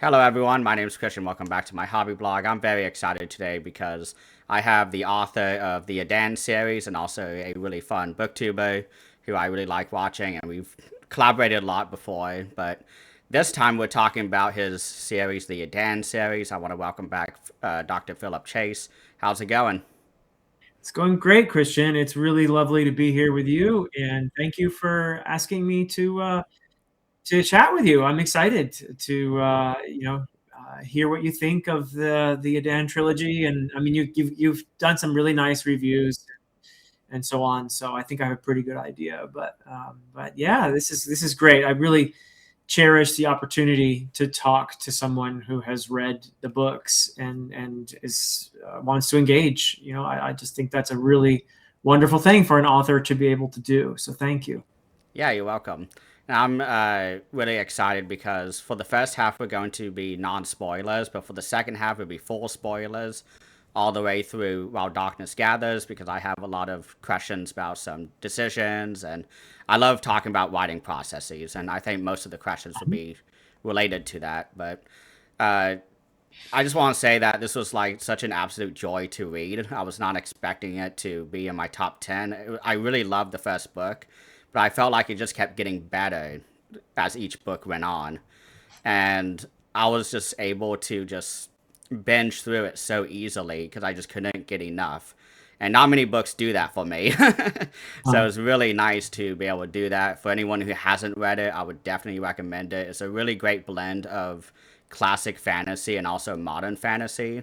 Hello, everyone. My name is Christian. Welcome back to my hobby blog. I'm very excited today because I have the author of the Edan Series and also a really fun booktuber who I really like watching, and we've collaborated a lot before. But this time we're talking about his series, the Edan Series. I want to welcome back Dr. Philip Chase. How's it going? It's going great, Christian. It's really lovely to be here with you, and thank you for asking me to chat with you. I'm excited to hear what you think of the Adan trilogy, and I mean you've done some really nice reviews and so on. So I think I have a pretty good idea. But yeah, this is great. I really cherish the opportunity to talk to someone who has read the books and is wants to engage. I just think that's a really wonderful thing for an author to be able to do. So thank you. Yeah, you're welcome. And I'm really excited because for the first half, we're going to be non spoilers, but for the second half, it'll be full spoilers all the way through While Darkness Gathers because I have a lot of questions about some decisions. And I love talking about writing processes. And I think most of the questions will be related to that. But uh, I just want to say that this was like such an absolute joy to read. I was not expecting it to be in my top 10. I really loved the first book, but I felt like it just kept getting better as each book went on. And I was just able to just binge through it so easily because I just couldn't get enough. And not many books do that for me. So Um, it's really nice to be able to do that. For anyone who hasn't read it, I would definitely recommend it. It's a really great blend of classic fantasy and also modern fantasy.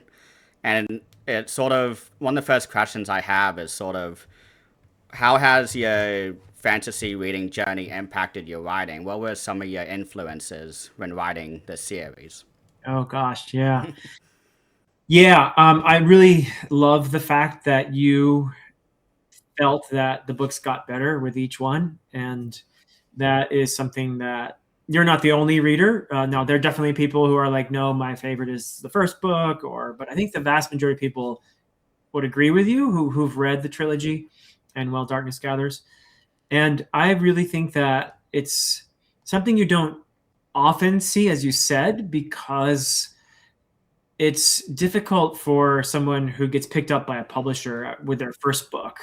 And it's sort of one of the first questions I have is sort of how has your fantasy reading journey impacted your writing? What were some of your influences when writing this series? oh gosh, yeah. Yeah, I really love the fact that you felt that the books got better with each one, and that is something that you're not the only reader. Now, there are definitely people who are like, "No, my favorite is the first book," but I think the vast majority of people would agree with you who've read the trilogy and While Darkness Gathers. And I really think that it's something you don't often see, as you said, because it's difficult for someone who gets picked up by a publisher with their first book.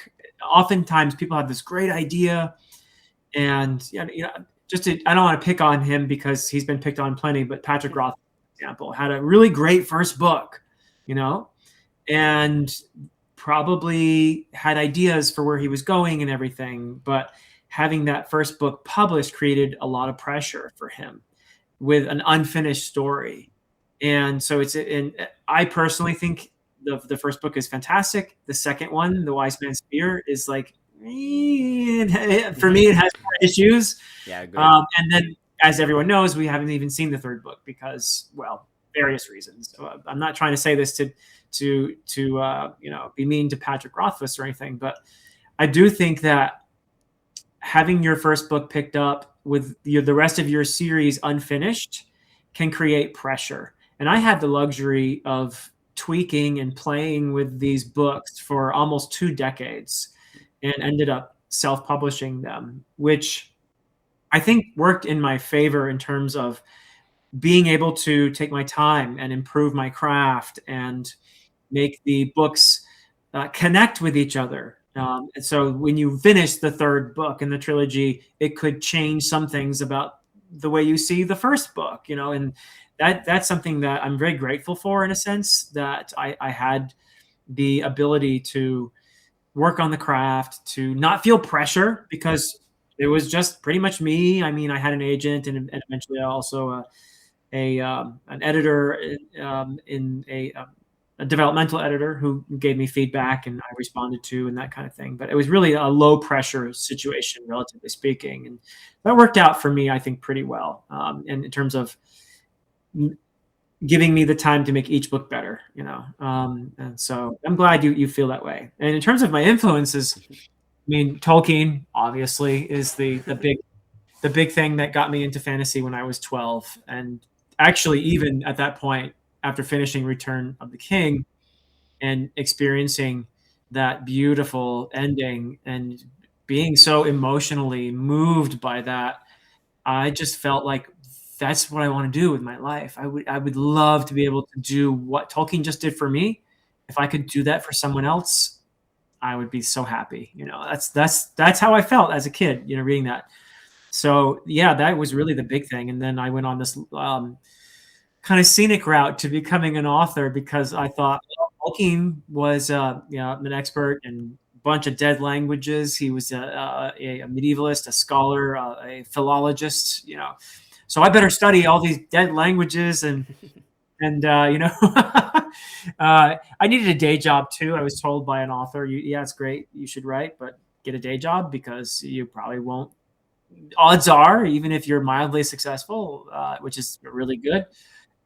Oftentimes, people have this great idea, and I don't want to pick on him because he's been picked on plenty. But Patrick Roth, for example, had a really great first book, you know, and probably had ideas for where he was going and everything. But having that first book published created a lot of pressure for him with an unfinished story. And so and I personally think the first book is fantastic. The second one, The Wise Man's Fear, is like for me it has more issues. Yeah, agreed. And then, as everyone knows, we haven't even seen the third book because, well, various reasons. So, I'm not trying to say this to be mean to Patrick Rothfuss or anything, but I do think that having your first book picked up with the rest of your series unfinished can create pressure. And I had the luxury of tweaking and playing with these books for almost 2 decades and ended up self publishing them, which I think worked in my favor in terms of being able to take my time and improve my craft and make the books connect with each other. And so when you finish the third book in the trilogy, it could change some things about the way you see the first book, and that's something that I'm very grateful for, in a sense that I had the ability to work on the craft, to not feel pressure because it was just pretty much me. I mean, I had an agent and eventually also an editor in a developmental editor who gave me feedback and I responded to and that kind of thing. But it was really a low pressure situation, relatively speaking, and that worked out for me, I think, pretty well. And in terms of giving me the time to make each book better, and so I'm glad you feel that way. And in terms of my influences, I mean, Tolkien obviously is the big thing that got me into fantasy when I was 12. And actually, even at that point, after finishing Return of the King and experiencing that beautiful ending and being so emotionally moved by that, I just felt like that's what I want to do with my life. I would love to be able to do what Tolkien just did for me. If I could do that for someone else, I would be so happy. That's how I felt as a kid, reading that. So yeah, that was really the big thing. And then I went on this kind of scenic route to becoming an author because I thought, well, Tolkien was an expert in a bunch of dead languages. He was a medievalist, a scholar, a philologist. So I better study all these dead languages and I needed a day job too. I was told by an author, yeah, it's great, you should write, but get a day job because you probably won't. Odds are, even if you're mildly successful, which is really good,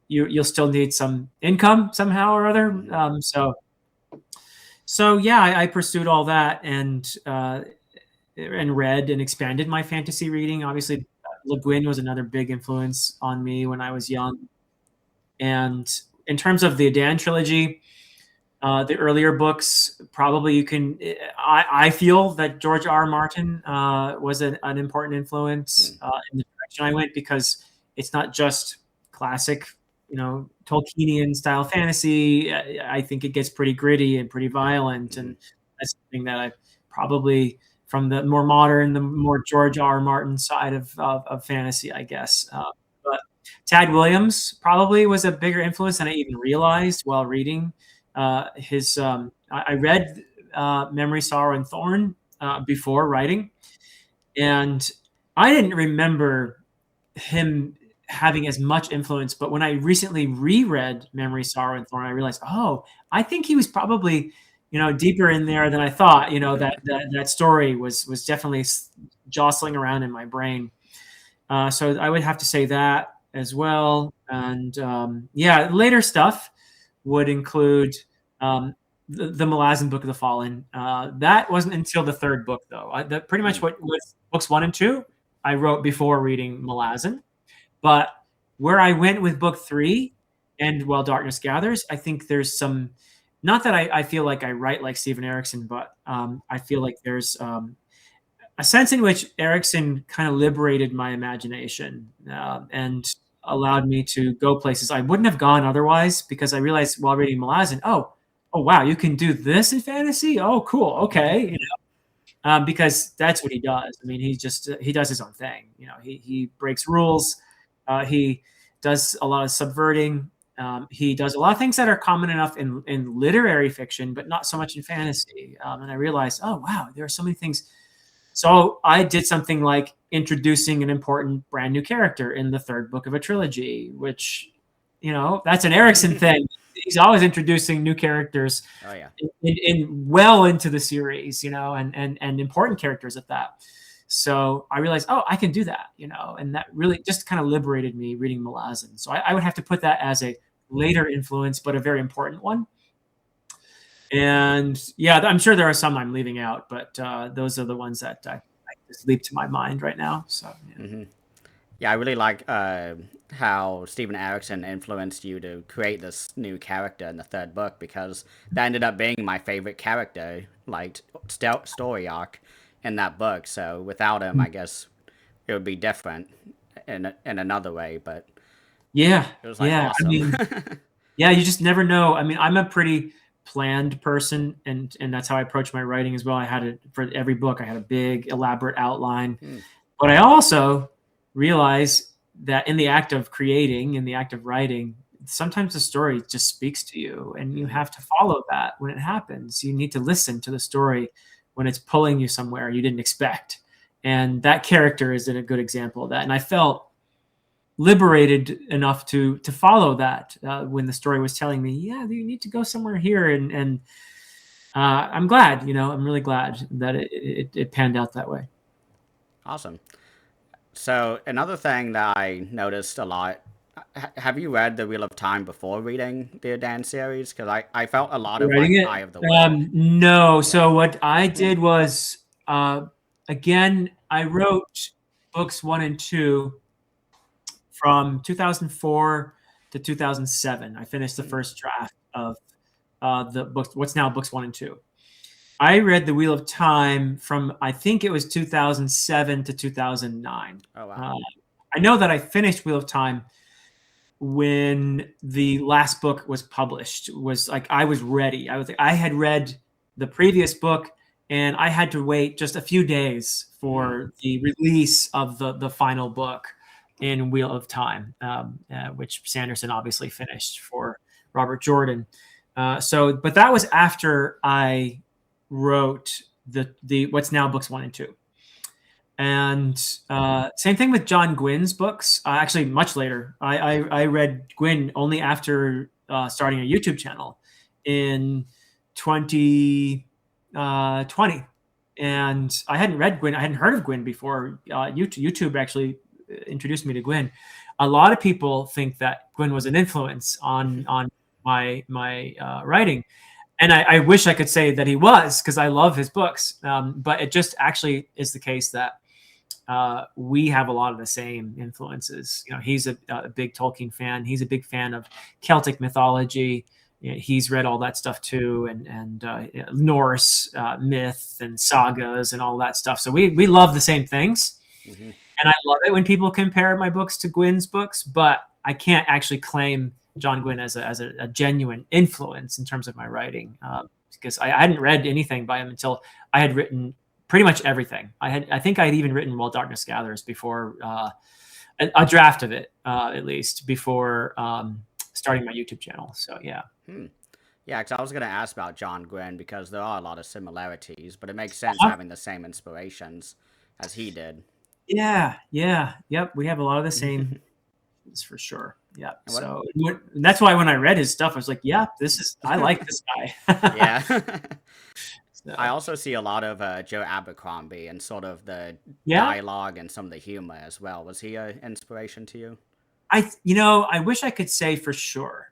you'll still need some income somehow or other. So yeah, I pursued all that and read and expanded my fantasy reading. Obviously, Le Guin was another big influence on me when I was young. And in terms of the Edan trilogy, the earlier books, probably you can. I feel that George R. R. Martin was an important influence in the direction I went because it's not just classic, Tolkienian style fantasy. I think it gets pretty gritty and pretty violent, and that's something that I probably from the more modern, the more George R. R. Martin side of fantasy, I guess. But Tad Williams probably was a bigger influence than I even realized while reading his. I read Memory, Sorrow, and Thorn before writing, and I didn't remember him having as much influence. But when I recently reread Memory, Sorrow, and Thorn, I realized, oh, I think he was probably deeper in there than I thought. That story was definitely jostling around in my brain. So I would have to say that as well. And yeah, later stuff would include um, the Malazan Book of the Fallen. That wasn't until the third book, though. Pretty much what was books 1 and 2, I wrote before reading Malazan. But where I went with book 3 and While Darkness Gathers, I think there's some. Not that I feel like I write like Steven Erikson, but I feel like there's a sense in which Erickson kind of liberated my imagination and allowed me to go places I wouldn't have gone otherwise because I realized while reading Malazan, oh wow, you can do this in fantasy. Oh, cool. Okay, because that's what he does. I mean, he does his own thing. He breaks rules. He does a lot of subverting. He does a lot of things that are common enough in literary fiction, but not so much in fantasy. And I realized, oh wow, there are so many things. So I did something like introducing an important brand new character in the third book of a trilogy, which, that's an Erickson thing. He's always introducing new characters Oh yeah. in well into the series, and important characters at that. So I realized, oh, I can do that, and that really just kind of liberated me reading Malazan. So I would have to put that as a later influence, but a very important one. And yeah, I'm sure there are some I'm leaving out, but those are the ones that I just leap to my mind right now. So yeah. Yeah, I really like how Steven Erikson influenced you to create this new character in the third book because that ended up being my favorite character, like story arc in that book. So without him, I guess it would be different in another way. But Yeah, it was like yeah. I awesome. mean, yeah, you just never know. I mean, I'm a pretty planned person, and that's how I approach my writing as well. I had it for every book. I had a big, elaborate outline, but I also realize that in the act of creating, in the act of writing, sometimes the story just speaks to you, and you have to follow that when it happens. You need to listen to the story when it's pulling you somewhere you didn't expect, and that character is a good example of that. And I felt liberated enough to follow that when the story was telling me, yeah, you need to go somewhere here, and I'm glad, I'm really glad that it panned out that way. Awesome. So another thing that I noticed a lot. Have you read The Wheel of Time before reading the Edan series? Because I felt a lot of Writing like it? Eye of the World. No. Yeah. So what I did was, again, I wrote books 1 and 2 from 2004 to 2007. I finished the first draft of the books, what's now books 1 and 2. I read The Wheel of Time from I think it was 2007 to 2009. Oh wow. Uh, I know that I finished Wheel of Time when the last book was published. Was like I was ready. I had read the previous book, and I had to wait just a few days Mm, for the release of the final book in Wheel of Time, which Sanderson obviously finished for Robert Jordan. But that was after I wrote the what's now books 1 and 2. And same thing with John Gwynn's books. Actually, much later. I read Gwynn only after starting a YouTube channel in 2020. And I hadn't read Gwynn. I hadn't heard of Gwynn before. YouTube actually introduced me to Gwynn. A lot of people think that Gwynn was an influence on my writing, and I wish I could say that he was, because I love his books. But it just actually is the case that we have a lot of the same influences. He's a big Tolkien fan. He's a big fan of Celtic mythology. He's read all that stuff too, and Norse myth and sagas and all that stuff. So we love the same things, hmm and I love it when people compare my books to Gwynn's books. But I can't actually claim John Gwynn as a genuine influence in terms of my writing, because I hadn't read anything by him until I had written pretty much everything. I think I had even written While Darkness Gathers before, a draft of it, at least before starting my YouTube channel. So yeah. Hmm. Yeah, because I was going to ask about John Gwynn because there are a lot of similarities, but it makes sense Uh-huh. having the same inspirations as he did. Yeah, yeah, yep. We have a lot of the and same, that's for sure. Yeah. what? So that's why when I read his stuff, I was like, yeah, I like this guy. Yeah. I So also see a lot of Joe Abercrombie and sort of the yeah, dialogue and some of the humor as well. Was he an inspiration to you? I wish I could say for sure.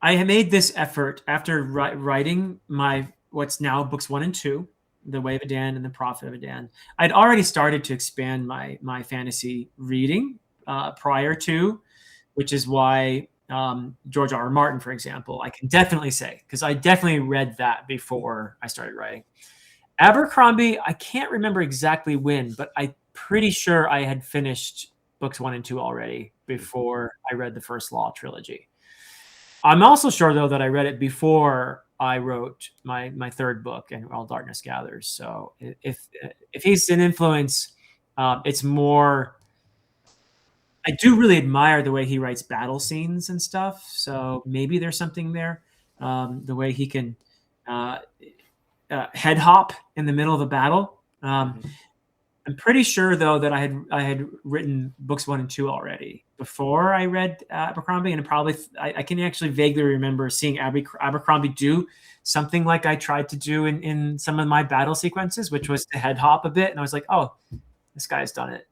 I had made this effort after writing my what's now books 1 and 2, The Way of Edan and The Prophet of Edan. I'd already started to expand my fantasy reading prior to, which is why George R. R. Martin, for example, I can definitely say, because I definitely read that before I started writing. Abercrombie, I can't remember exactly when, but I'm pretty sure I had finished books 1 and 2 already before I read the first Law trilogy. I'm also sure though that I read it before I wrote my third book and All Darkness Gathers. So if he's an influence, it's more. I do really admire the way he writes battle scenes and stuff. So maybe there's something there. The way he can uh, head hop in the middle of a battle. hmm I'm pretty sure though that I had written books 1 and 2 already before I read Abercrombie, and probably I can actually vaguely remember seeing Abercrombie do something like I tried to do in some of my battle sequences, which was to head hop a bit, and I was like, oh, this guy's done it.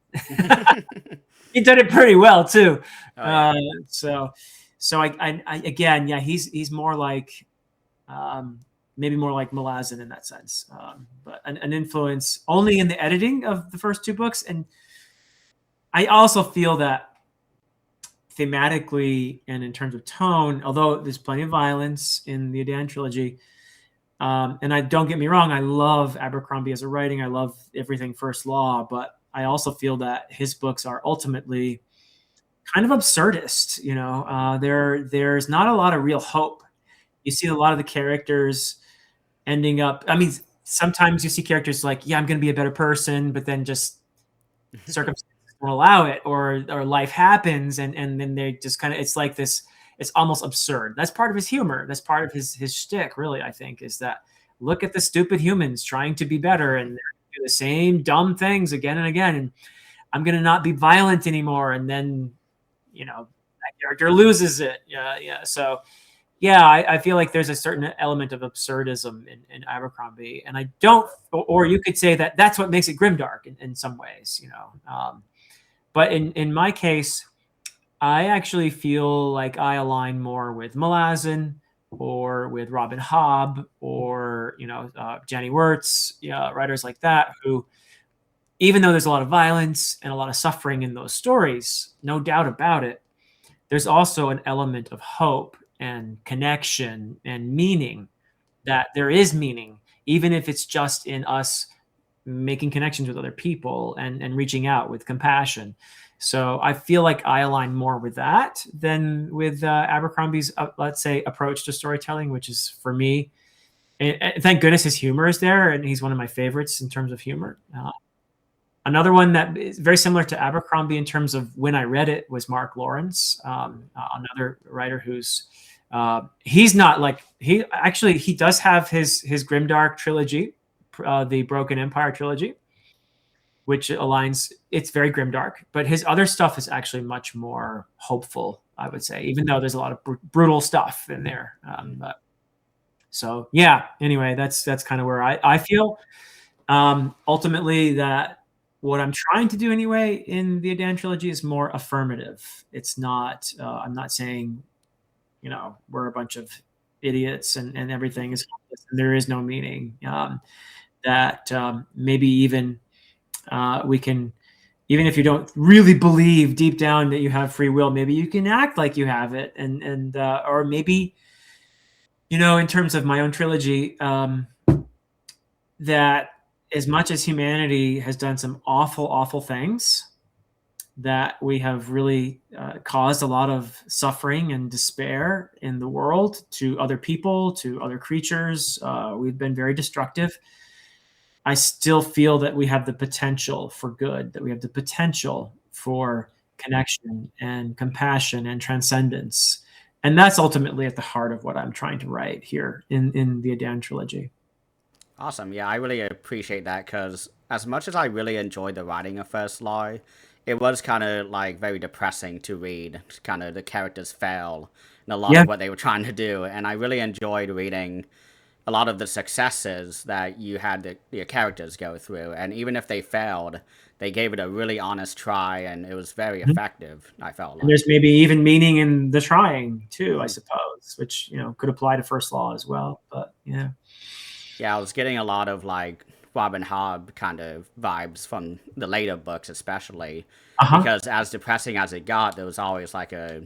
He did it pretty well too. oh yeah. Uh, so I again, yeah, he's more like um, maybe more like Malazan in that sense, but an influence only in the editing of the first 2 books. And I also feel that thematically and in terms of tone, although there's plenty of violence in the Edan trilogy, and I don't get me wrong, I love Abercrombie as a writing. I love everything First Law, but I also feel that his books are ultimately kind of absurdist. There's not a lot of real hope. You see a lot of the characters ending up. I mean, sometimes you see characters like, yeah, I'm going to be a better person, but then just circumstances won't allow it, or life happens, and then they just kind of. It's like this. It's almost absurd. That's part of his humor. That's part of his shtick. Really, I think, is that look at the stupid humans trying to be better, and they do the same dumb things again and again. And I'm going to not be violent anymore, and then that character loses it. Yeah, yeah. So yeah, I feel like there's a certain element of absurdism in Abercrombie, and I don't, or you could say that that's what makes it grimdark in some ways. But in my case, I actually feel like I align more with Malazan or with Robin Hobb or Jenny Wirtz, yeah, writers like that who, even though there's a lot of violence and a lot of suffering in those stories, no doubt about it, there's also an element of hope and connection and meaning, that there is meaning, even if it's just in us making connections with other people and reaching out with compassion. So I feel like I align more with that than with Abercrombie's, let's say, approach to storytelling, which is for me. And thank goodness his humor is there, and he's one of my favorites in terms of humor. Another one that is very similar to Abercrombie in terms of when I read it was Mark Lawrence, another writer who's he's not like he does have his grimdark trilogy, the Broken Empire trilogy, which aligns. It's very grimdark, but his other stuff is actually much more hopeful, I would say, even though there's a lot of brutal stuff in there. But so yeah. Anyway, that's kind of where I feel ultimately that what I'm trying to do anyway in the Edan trilogy is more affirmative. It's not. I'm not saying we're a bunch of idiots and everything is hopeless and there is no meaning. That maybe even we can, even if you don't really believe deep down that you have free will, maybe you can act like you have it, and or maybe in terms of my own trilogy, that as much as humanity has done some awful, awful things, that we have really caused a lot of suffering and despair in the world to other people, to other creatures. We've been very destructive. I still feel that we have the potential for good, that we have the potential for connection and compassion and transcendence. And that's ultimately at the heart of what I'm trying to write here in the Edan trilogy. Awesome. Yeah, I really appreciate that because as much as I really enjoyed the writing of First Lie, it was kind of like very depressing to read. Kind of the characters fail in a lot Yeah. of what they were trying to do, and I really enjoyed reading a lot of the successes that you had your characters go through, and even if they failed, they gave it a really honest try, and it was very Mhm. effective. I felt And there's like. maybe even meaning in the trying too, I Mhm. suppose, which could apply to First Law as well. But yeah. Yeah, I was getting a lot of like Robin Hobb kind of vibes from the later books, especially Uh-huh. because as depressing as it got, there was always like a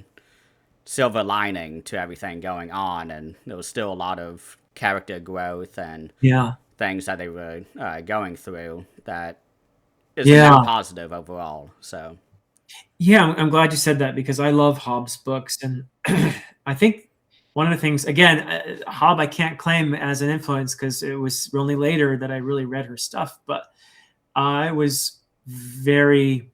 silver lining to everything going on, and there was still a lot of character growth and Yeah. things that they were going through that is a net Yeah. positive overall. So, Yeah, I'm glad you said that because I love Hobbes books, and I think one of the things, again, Hobbes I can't claim as an influence because it was only later that I really read her stuff, but I was very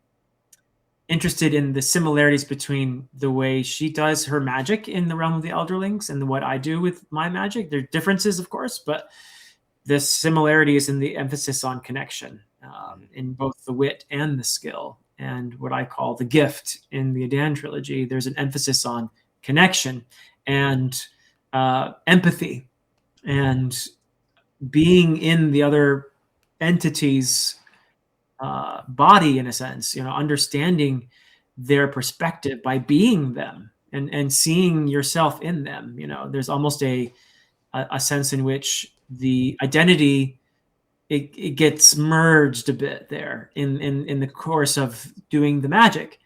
interested in the similarities between the way she does her magic in the realm of the Elderlings and what I do with my magic. There are differences, of course, but the similarity is in the emphasis on connection, in both the wit and the skill. And what I call the gift in the Edan trilogy, there's an emphasis on connection and empathy and being in the other entity's body, in a sense, understanding their perspective by being them and seeing yourself in them. There's almost a sense in which the identity it gets merged a bit there in the course of doing the magic,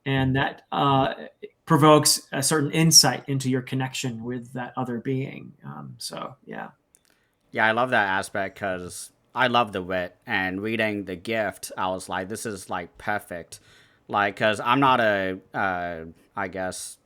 and that provokes a certain insight into your connection with that other being. So yeah. yeah, I love that aspect because I love the wit, and reading The Gift, I was like, this is like perfect. Like, because I'm not I guess,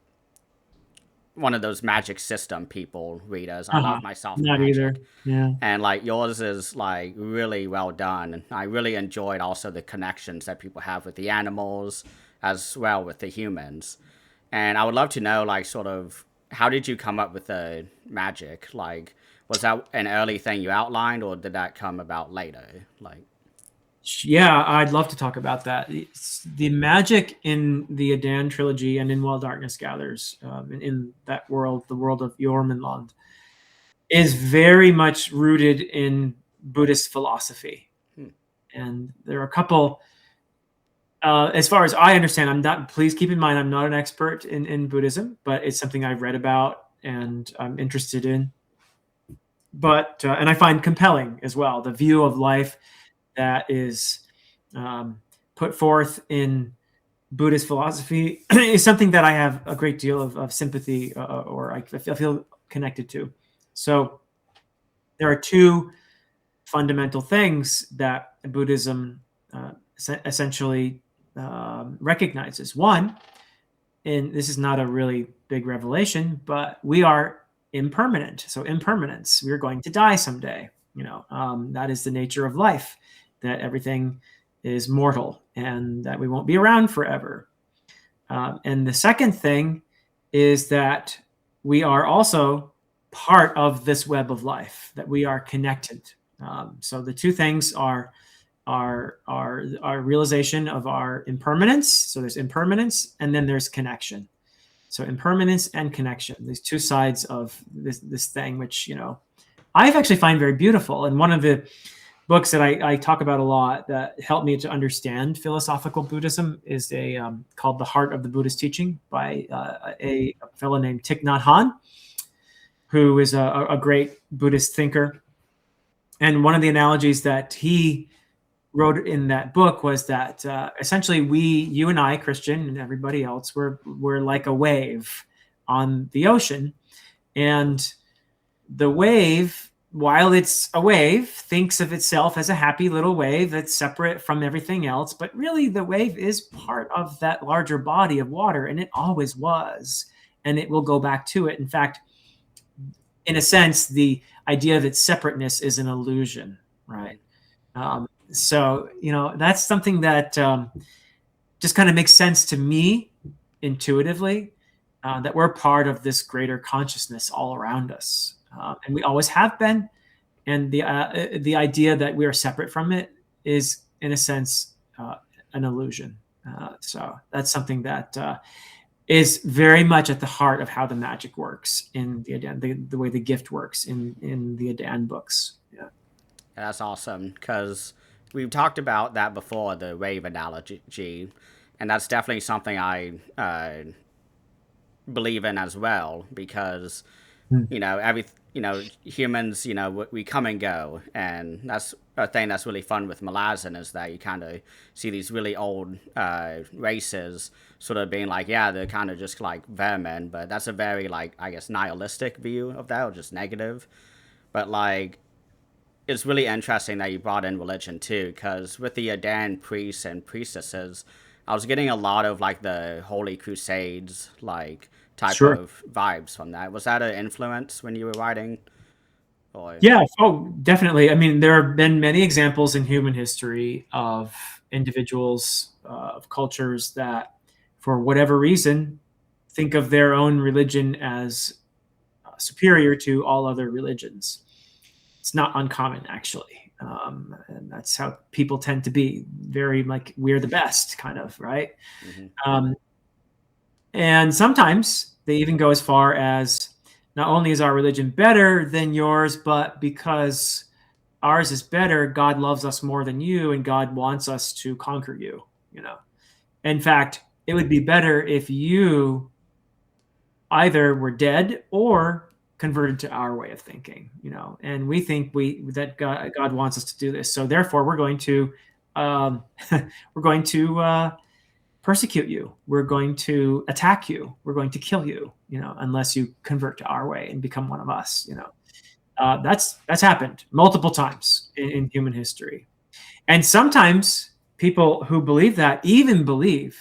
one of those magic system people readers. I Uh-huh. love myself Not either. magic. Yeah. And like yours is like really well done. I really enjoyed also the connections that people have with the animals as well with the humans. And I would love to know like sort of how did you come up with the magic? Like was that an early thing you outlined or did that come about later? Like Yeah, I'd love to talk about that. The magic in the Adan trilogy and in While Darkness Gathers, in that world, the world of Jormungand, is very much rooted in Buddhist philosophy. hmm, And there are a couple, as far as I understand, I'm not, please keep in mind, I'm not an expert in Buddhism, but it's something I've read about and I'm interested in. But, and I find compelling as well, the view of life that is um, put forth in Buddhist philosophy is something that I have a great deal of sympathy or I feel connected to. So there are two fundamental things that Buddhism essentially recognizes. One, and this is not a really big revelation, but we are impermanent. So impermanence, we're going to die someday. That is the nature of life, that everything is mortal and that we won't be around forever. And the second thing is that we are also part of this web of life, that we are connected. So the two things are our realization of our impermanence. So there's impermanence, and then there's connection. So impermanence and connection, these two sides of this thing, which I actually find very beautiful. And one of the books that I talk about a lot that helped me to understand philosophical Buddhism is called The Heart of the Buddhist Teaching by a fellow named Thich Nhat Hanh, who is a great Buddhist thinker. And one of the analogies that he wrote in that book was that essentially you and I, Christian, and everybody else, we're like a wave on the ocean. And the wave, while it's a wave, thinks of itself as a happy little wave that's separate from everything else. But really, the wave is part of that larger body of water, and it always was. And it will go back to it. In fact, in a sense, the idea of its separateness is an illusion, right? So, that's something that just kind of makes sense to me intuitively, that we're part of this greater consciousness all around us. And we always have been. And the idea that we are separate from it is, in a sense, an illusion. So that's something that is very much at the heart of how the magic works in the Edan, the way the gift works in the Edan books. Yeah. That's awesome because we've talked about that before, the wave analogy, and that's definitely something I believe in as well because humans, we come and go, and that's a thing that's really fun with Malazan is that you kind of see these really old races sort of being like, yeah, they're kind of just like vermin, but that's a very like I guess nihilistic view of that, or just negative. But like, it's really interesting that you brought in religion too, because with the Edan priests and priestesses, I was getting a lot of like the Holy Crusades like type Sure. of vibes from that. Was that an influence when you were writing? Or Yeah. Oh, definitely. I mean, there have been many examples in human history of individuals, of cultures that, for whatever reason, think of their own religion as superior to all other religions. It's not uncommon, actually. And that's how people tend to be, very like we're the best, kind of, right? mhm. Um, and sometimes they even go as far as, not only is our religion better than yours, but because ours is better, God loves us more than you, and God wants us to conquer you. In fact, it would be better if you either were dead or converted to our way of thinking. And we think that God wants us to do this, so therefore we're going to um, we're going to persecute you, we're going to attack you, we're going to kill you, unless you convert to our way and become one of us. That's happened multiple times in human history. And sometimes people who believe that even believe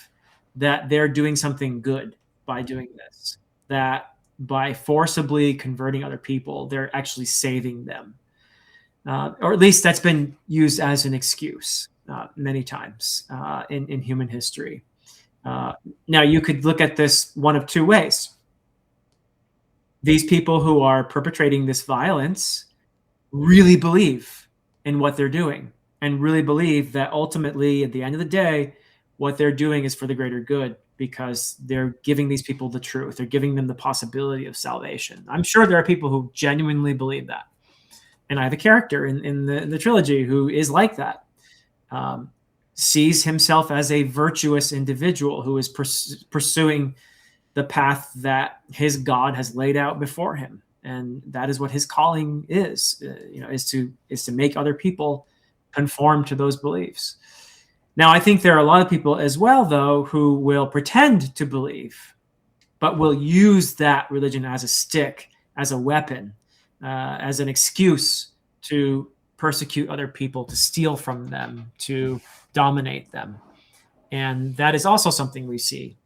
that they're doing something good by doing this, that by forcibly converting other people, they're actually saving them. Or at least that's been used as an excuse many times in human history. Now, you could look at this one of two ways. These people who are perpetrating this violence really believe in what they're doing, and really believe that ultimately, at the end of the day, what they're doing is for the greater good, because they're giving these people the truth. They're giving them the possibility of salvation. I'm sure there are people who genuinely believe that. And I have a character in the trilogy who is like that. Sees himself as a virtuous individual who is pursuing the path that his God has laid out before him, and that is what his calling is. Is to make other people conform to those beliefs. Now, I think there are a lot of people as well, though, who will pretend to believe, but will use that religion as a stick, as a weapon, as an excuse to persecute other people, to steal from them, to dominate them. And that is also something we see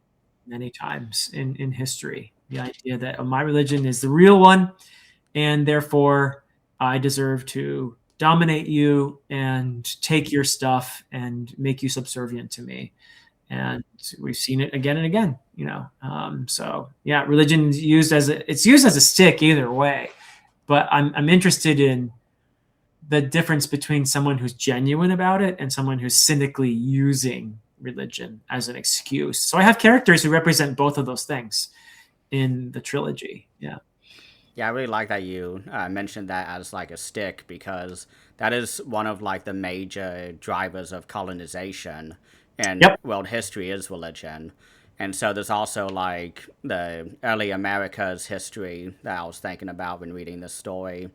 many times in history. The idea that, oh, my religion is the real one, and therefore I deserve to dominate you and take your stuff and make you subservient to me. And we've seen it again and again, you know. So yeah, religion is it's used as a stick either way. But I'm interested in the difference between someone who's genuine about it and someone who's cynically using religion as an excuse. So I have characters who represent both of those things in the trilogy. Yeah. Yeah, I really like that you mentioned that as like a stick because that is one of like the major drivers of colonization in Yep. world history is religion. And so there's also like the early America's history that I was thinking about when reading this story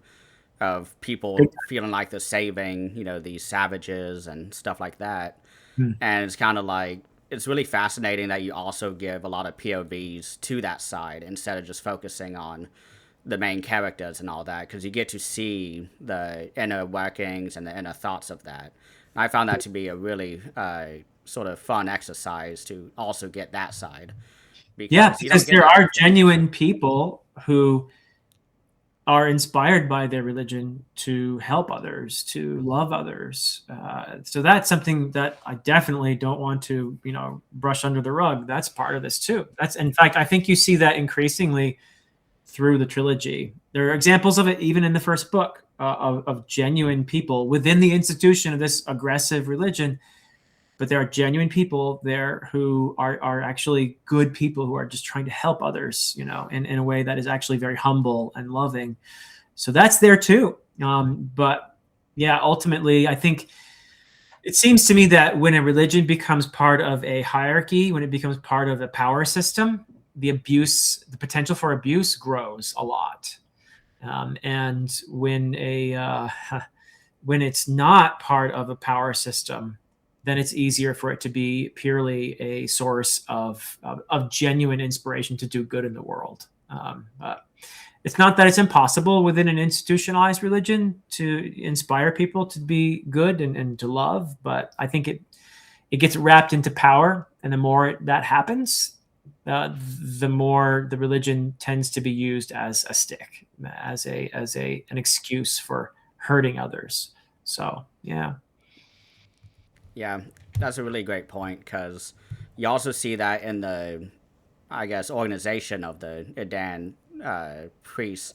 of people feeling like they're saving, these savages and stuff like that. Hmm. And it's kind of like it's really fascinating that you also give a lot of POVs to that side instead of just focusing on the main characters and all that because you get to see the inner workings and the inner thoughts of that. And I found that to be a really sort of fun exercise to also get that side Yeah, because you don't because get there that are often. genuine people who are inspired by their religion to help others, to love others. So that's something that I definitely don't want to, brush under the rug. That's part of this too. That's, in fact, I think you see that increasingly through the trilogy. There are examples of it even in the first book of genuine people within the institution of this aggressive religion. But there are genuine people there who are actually good people who are just trying to help others, in a way that is actually very humble and loving. So that's there too. But yeah, ultimately, I think it seems to me that when a religion becomes part of a hierarchy, when it becomes part of a power system, the potential for abuse grows a lot. And when it's not part of a power system, then it's easier for it to be purely a source of genuine inspiration to do good in the world. But it's not that it's impossible within an institutionalized religion to inspire people to be good and to love, but I think it gets wrapped into power, and the more that happens, the more the religion tends to be used as a stick, as an excuse for hurting others. So yeah. Yeah, that's a really great point because you also see that in the, I guess, organization of the Edan priests,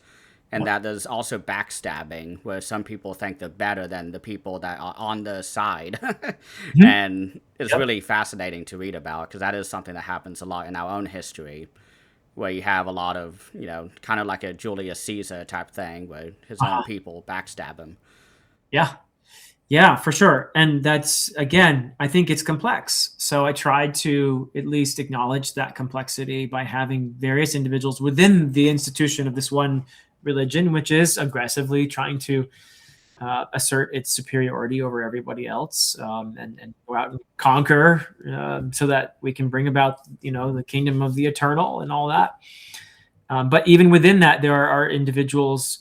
and that there's also backstabbing where some people think they're better than the people that are on the side. Mhm. And it's Yep. really fascinating to read about because that is something that happens a lot in our own history where you have a lot of, kind of like a Julius Caesar type thing where his own Uh-huh. people backstab him. Yeah. Yeah, for sure. And that's, again, I think it's complex. So I tried to at least acknowledge that complexity by having various individuals within the institution of this one religion, which is aggressively trying to assert its superiority over everybody else, and go out and conquer, so that we can bring about, the kingdom of the eternal and all that. But even within that, there are individuals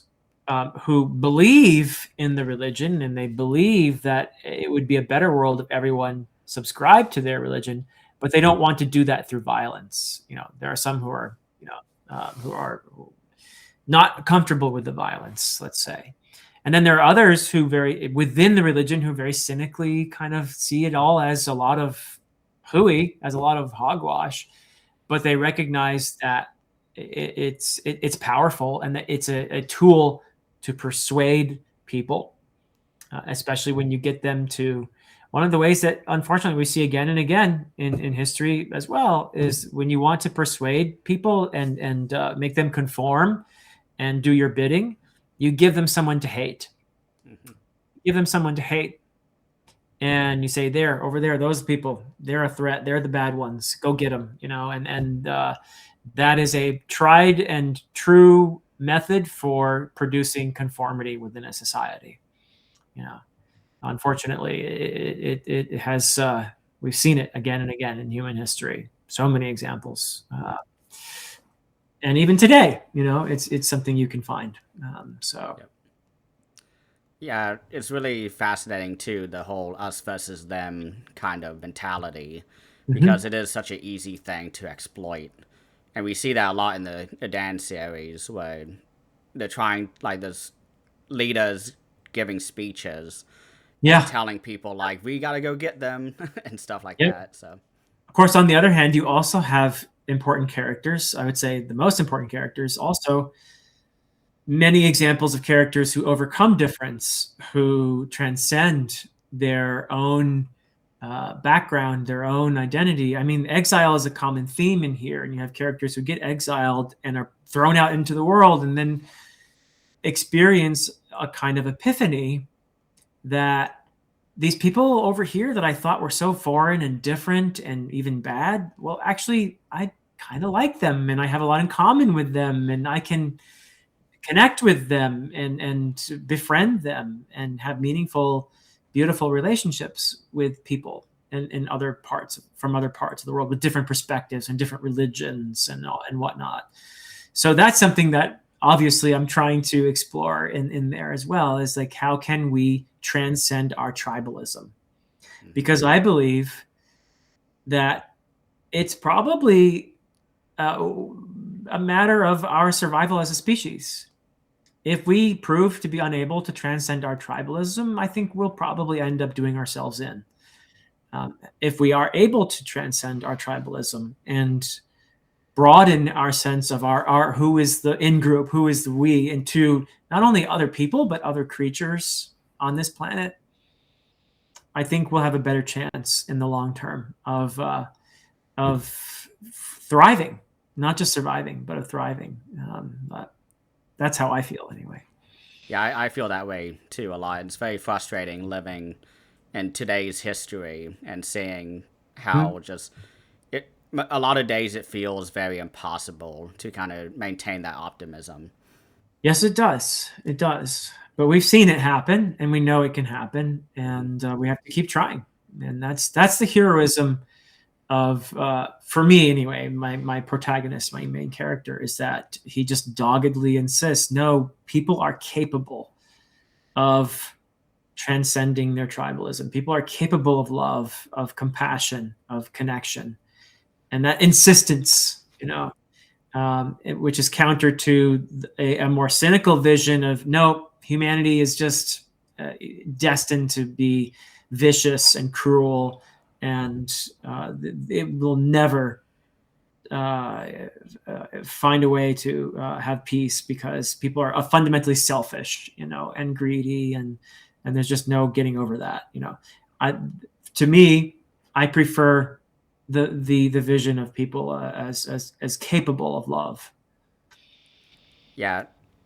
who believe in the religion, and they believe that it would be a better world if everyone subscribed to their religion, but they don't want to do that through violence. There are some who are not comfortable with the violence, let's say. And then there are others who very within the religion who very cynically kind of see it all as a lot of hooey, as a lot of hogwash, but they recognize that it's powerful and that it's a tool to persuade people, especially when you get them to. One of the ways that unfortunately we see again and again in history as well is when you want to persuade people and make them conform and do your bidding, you give them someone to hate. Hmm. Give them someone to hate, and you say, "There, over there, those people, they're a threat. They're the bad ones. Go get them." And that is a tried and true method for producing conformity within a society. You know, Unfortunately, it has. We've seen it again and again in human history. So many examples, and even today, it's something you can find. So Yep. Yeah, it's really fascinating too, the whole us versus them kind of mentality, because Hmm. it is such an easy thing to exploit. And we see that a lot in the Edan series where they're trying, like, there's leaders giving speeches and Yeah. telling people, like, we gotta go get them and stuff like Yep. that. So, Of course, on the other hand, you also have important characters. I would say the most important characters also many examples of characters who overcome difference, who transcend their own background, their own identity. I mean, exile is a common theme in here, and you have characters who get exiled and are thrown out into the world and then experience a kind of epiphany that these people over here that I thought were so foreign and different and even bad, well, actually, I kind of like them and I have a lot in common with them and I can connect with them and befriend them and have meaningful, beautiful relationships with people in other parts from other parts of the world with different perspectives and different religions and whatnot. So that's something that obviously I'm trying to explore in there as well is like how can we transcend our tribalism? mhm. Because I believe that it's probably a matter of our survival as a species. If we prove to be unable to transcend our tribalism, I think we'll probably end up doing ourselves in. If we are able to transcend our tribalism and broaden our sense of our who is the in group, who is the we, into not only other people but other creatures on this planet, I think we'll have a better chance in the long term of thriving, not just surviving, but of thriving. But that's how I feel anyway. Yeah, I feel that way too a lot. It's very frustrating living in today's history and seeing Mhm. how just it a lot of days it feels very impossible to kind of maintain that optimism. Yes, it does. It does. But we've seen it happen, and we know it can happen, Hmm. and we have to keep trying. And that's the heroism of, for me anyway. My protagonist, my main character, is that he just doggedly insists. No, people are capable of transcending their tribalism. People are capable of love, of compassion, of connection, and that insistence. Which is counter to a more cynical vision of no, humanity is just destined to be vicious and cruel, and it will never uh, find a way to have peace because people are fundamentally selfish, and greedy, and there's just no getting over that. I to me, I prefer the vision of people as capable of love. Yeah,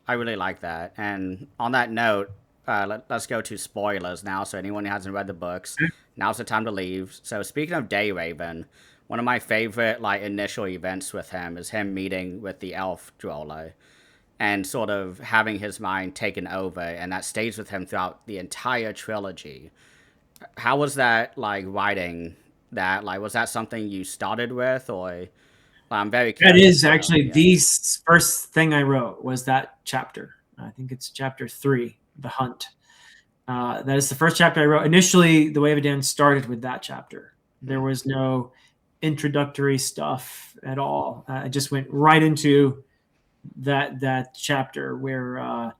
I really like that. And on that note, let's go to spoilers now. So anyone who hasn't read the books, now's the time to leave. So speaking of Dayraven, one of my favorite like initial events with him is him meeting with the elf Drolo and sort of having his mind taken over, and that stays with him throughout the entire trilogy. How was that like writing that? Like, was that something you started with, or I'm very That curious is to know. actually Yeah. the first thing I wrote was that chapter. I think it's chapter 3, the hunt. That is the first chapter I wrote. Initially, the Way of Edan started with that chapter. There Hmm. was no introductory stuff at all. I just went right into that chapter where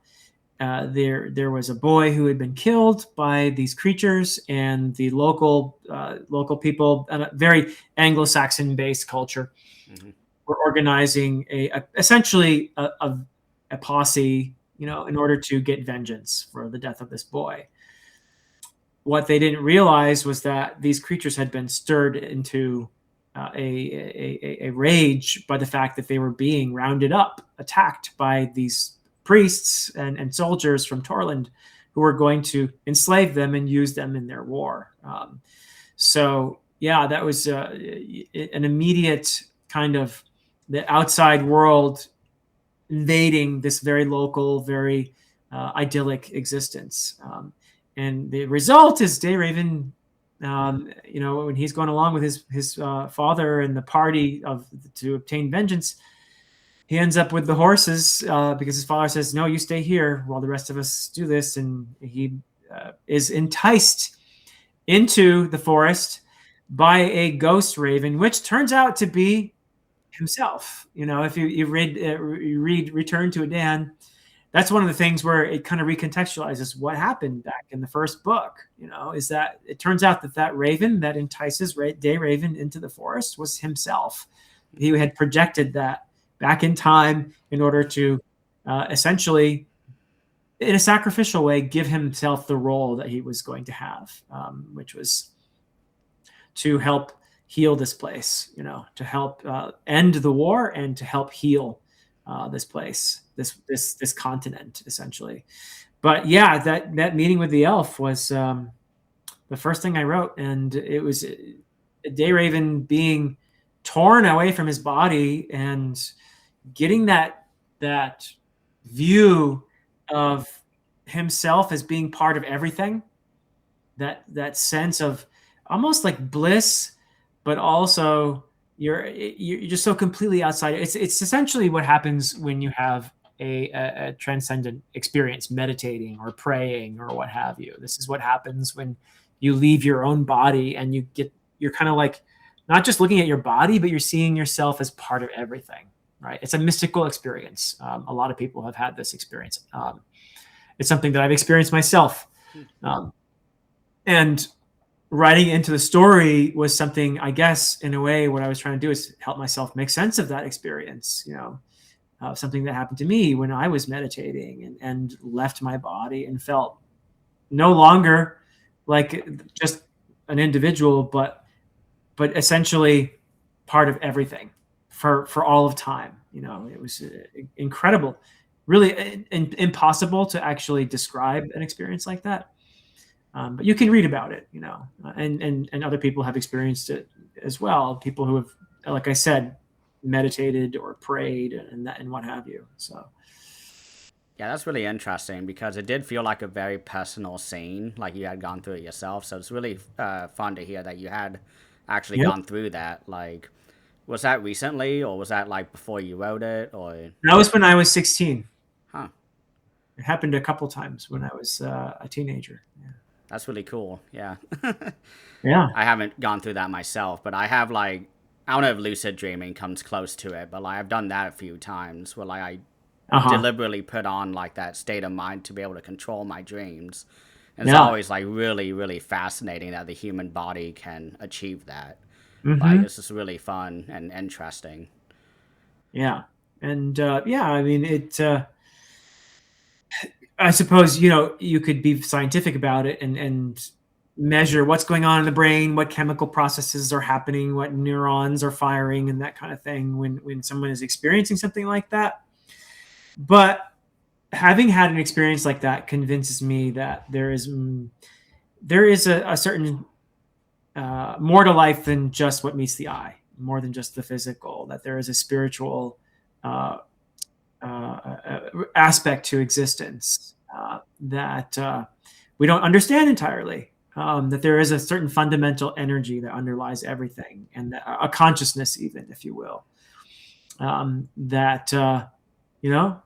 there was a boy who had been killed by these creatures, and the local people, very Anglo-Saxon based culture, Hmm. were organizing essentially a posse, in order to get vengeance for the death of this boy. What they didn't realize was that these creatures had been stirred into a rage by the fact that they were being rounded up, attacked by these priests and soldiers from Torland who were going to enslave them and use them in their war. So, yeah, that was an immediate kind of the outside world invading this very local, very idyllic existence. And the result is Dayraven, when he's going along with his father and the party of to obtain vengeance, he ends up with the horses because his father says, "No, you stay here while the rest of us do this." And he is enticed into the forest by a ghost raven, which turns out to be himself. If you read Return to Edan, that's one of the things where it kind of recontextualizes what happened back in the first book. Is that it turns out that raven that entices Day Raven into the forest was himself. He had projected that back in time in order to essentially, in a sacrificial way, give himself the role that he was going to have, which was to help heal this place, to help end the war and to help heal this place, this continent, essentially. But yeah, that meeting with the elf was the first thing I wrote, and it was Day Raven being torn away from his body and getting that view of himself as being part of everything, that sense of almost like bliss, but also you're just so completely outside. It's essentially what happens when you have a transcendent experience, meditating or praying or what have you. This is what happens when you leave your own body and you're kind of like not just looking at your body, but you're seeing yourself as part of everything. Right? It's a mystical experience. A lot of people have had this experience. It's something that I've experienced myself. Um, and writing into the story was something, I guess, in a way, what I was trying to do is help myself make sense of that experience, something that happened to me when I was meditating and left my body and felt no longer like just an individual, but essentially part of everything for all of time. It was incredible, really impossible to actually describe an experience like that. But you can read about it, and other people have experienced it as well. People who have, like I said, meditated or prayed and what have you. So Yeah, that's really interesting because it did feel like a very personal scene, like you had gone through it yourself. So it's really fun to hear that you had actually yeah, gone through that. Like, was that recently, or was that like before you wrote it, or that was when I was 16. huh? It happened a couple times when I was a teenager. That's really cool. Yeah. Yeah. I haven't gone through that myself, but I have like I don't know if lucid dreaming comes close to it, but like I've done that a few times where like I Uh huh. deliberately put on like that state of mind to be able to control my dreams. And it's Yeah. always like really, really fascinating that the human body can achieve that. Like Mm-hmm. it's just really fun and interesting. Yeah. And yeah, I mean, I suppose you could be scientific about it and measure what's going on in the brain, what chemical processes are happening, what neurons are firing, and that kind of thing when someone is experiencing something like that. But having had an experience like that convinces me that there is a certain more to life than just what meets the eye, more than just the physical. That there is a spiritual uh, aspect to existence that we don't understand entirely. That there is a certain fundamental energy that underlies everything, and a consciousness, even if you will. That you know,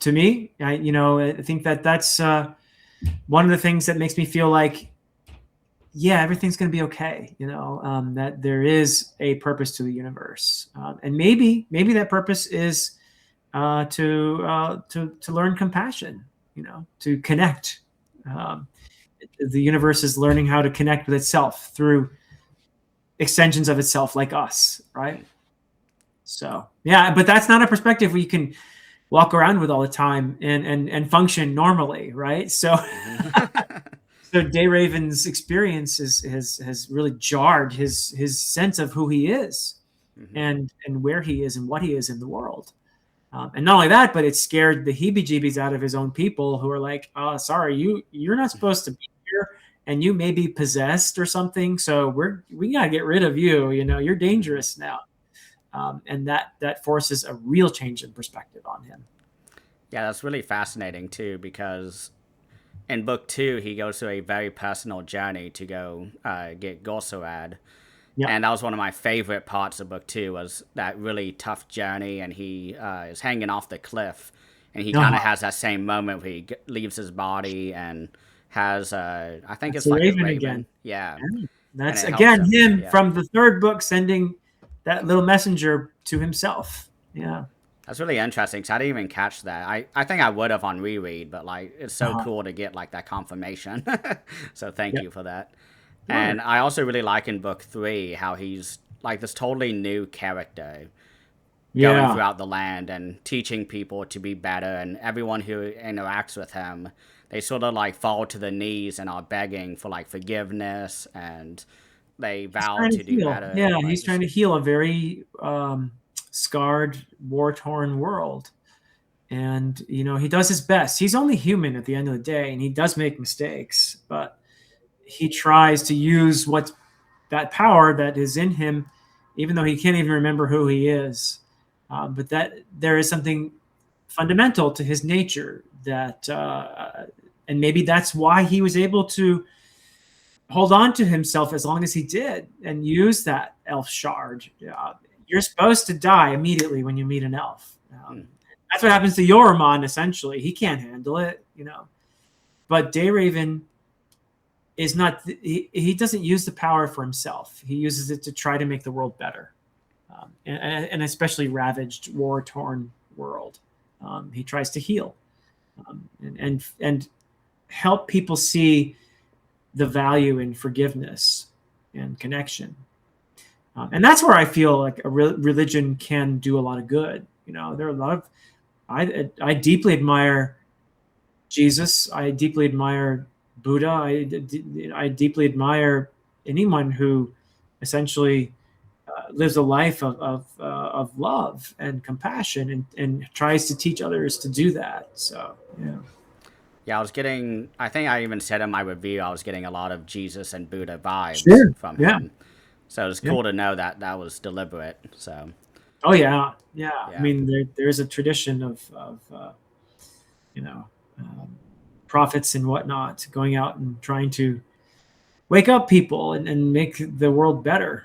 to me, I think that's one of the things that makes me feel like, yeah, everything's going to be okay. That there is a purpose to the universe, and maybe that purpose is to learn compassion, to connect. Um, the universe is learning how to connect with itself through extensions of itself, like us, right? So yeah, but that's not a perspective we can walk around with all the time and function normally, right? So so Day Raven's experience has really jarred his sense of who he is and where he is and what he is in the world. And not only that, but it scared the heebie-jeebies out of his own people, who are like, "Oh, sorry, you're not supposed to be here, and you may be possessed or something. So we gotta get rid of you. You're dangerous now." And that forces a real change in perspective on him. Yeah, that's really fascinating too because in book two he goes through a very personal journey to go get Gosarad, Yeah. And that was one of my favorite parts of book two, was that really tough journey, and he is hanging off the cliff, and he kind of Uh-huh. has that same moment where he leaves his body and has I think That's it's the like a Raven raven, again. yeah, Yeah. and That's it helps again him, him yeah. from the third book sending that little messenger to himself. Yeah. That's really interesting, because I didn't even catch that. I think I would have on reread, but like it's so Uh-huh. cool to get like that confirmation. So thank Yeah. you for that. And Sure. I also really like in book three how he's like this totally new character going Yeah. throughout the land and teaching people to be better, and everyone who interacts with him, they sort of like fall to their knees and are begging for like forgiveness, and they He's vow trying to to do heal. better. Yeah, Like he's trying to heal a very scarred, war-torn world. And he does his best. He's only human at the end of the day, and he does make mistakes, but he tries to use what that power that is in him, even though he can't even remember who he is. But that there is something fundamental to his nature that, and maybe that's why he was able to hold on to himself as long as he did and use that elf shard. You're supposed to die immediately when you meet an elf. hmm, That's what happens to Yoramon, essentially. He can't handle it. But Dayraven is not, he doesn't use the power for himself. He uses it to try to make the world better, and especially ravaged, war torn world. He tries to heal, and help people see the value in forgiveness and connection. And that's where I feel like a religion can do a lot of good. There are a lot of, I deeply admire Jesus. I deeply admire Buddha. I deeply admire anyone who essentially lives a life of love and compassion, and tries to teach others to do that. So, yeah. yeah, I was getting. I think I even said in my review I was getting a lot of Jesus and Buddha vibes Sure. from Yeah. him. So it's Yeah. cool to know that that was deliberate. So Oh, yeah. Yeah. I yeah, mean, there's a tradition of you know, um, prophets and whatnot going out and trying to wake up people and make the world better.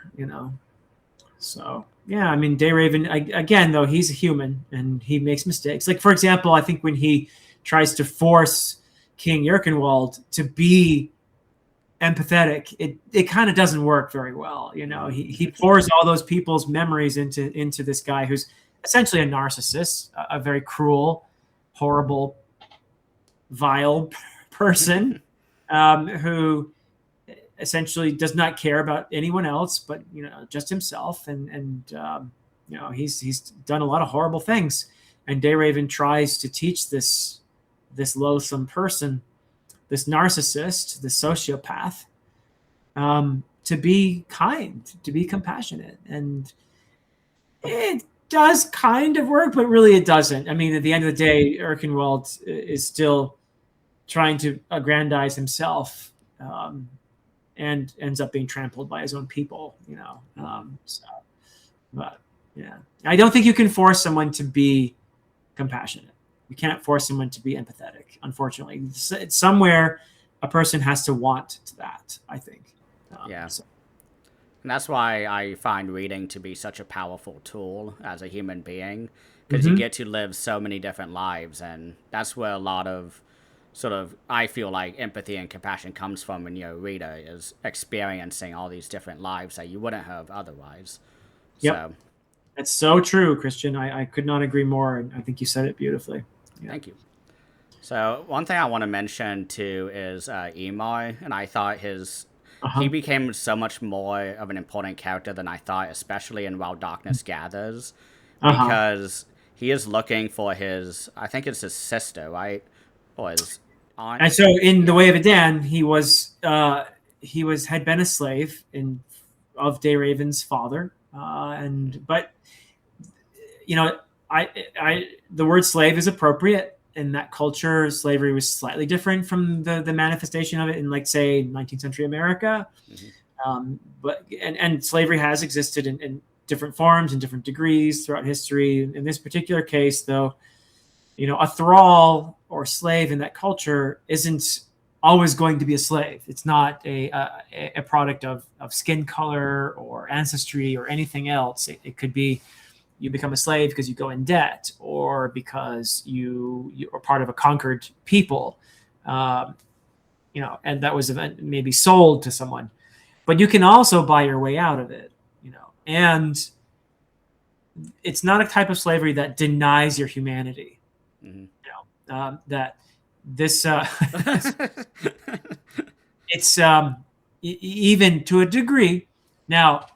So, yeah, I mean, Dayraven, again, though, he's a human and he makes mistakes. Like, for example, I think when he tries to force King Yerkenwald to be empathetic, it kind of doesn't work very well. He pours all those people's memories into this guy who's essentially a narcissist, a very cruel, horrible, vile person, who essentially does not care about anyone else but just himself, and he's done a lot of horrible things. And Dayraven tries to teach this loathsome person, this narcissist, this sociopath, to be kind, to be compassionate. And it does kind of work, but really it doesn't. I mean, at the end of the day, Erkenwald is still trying to aggrandize himself, and ends up being trampled by his own people. But yeah, I don't think you can force someone to be compassionate. You can't force someone to be empathetic. Unfortunately, it's somewhere a person has to want to that, I think. yeah. So. And that's why I find reading to be such a powerful tool as a human being, because you Mm-hmm. get to live so many different lives, and that's where a lot of sort of I feel like empathy and compassion comes from when you're a reader, is experiencing all these different lives that you wouldn't have otherwise. Yep, So that's so true, Christian. I could not agree more, and I think you said it beautifully. Yeah. thank you. So one thing I want to mention too is Emar, and I thought Uh he huh. became so much more of an important character than I thought, especially in While Darkness Gathers, Uh huh. because he is looking for his, I think it's his sister, right, or his aunt. And so, in the Yeah. way of Edan, he had been a slave in of Dayraven's father, and but you know, the word slave is appropriate in that culture. Slavery was slightly different from the manifestation of it in, like, say, 19th century America. Mm-hmm. But slavery has existed in different forms and different degrees throughout history. In this particular case, though, a thrall or slave in that culture isn't always going to be a slave. It's not a product of skin color or ancestry or anything else. It could be you become a slave because you go in debt, or because you are part of a conquered people, um, and that was maybe sold to someone. But you can also buy your way out of it, and it's not a type of slavery that denies your humanity. Hmm. That this it's even to a degree. Now,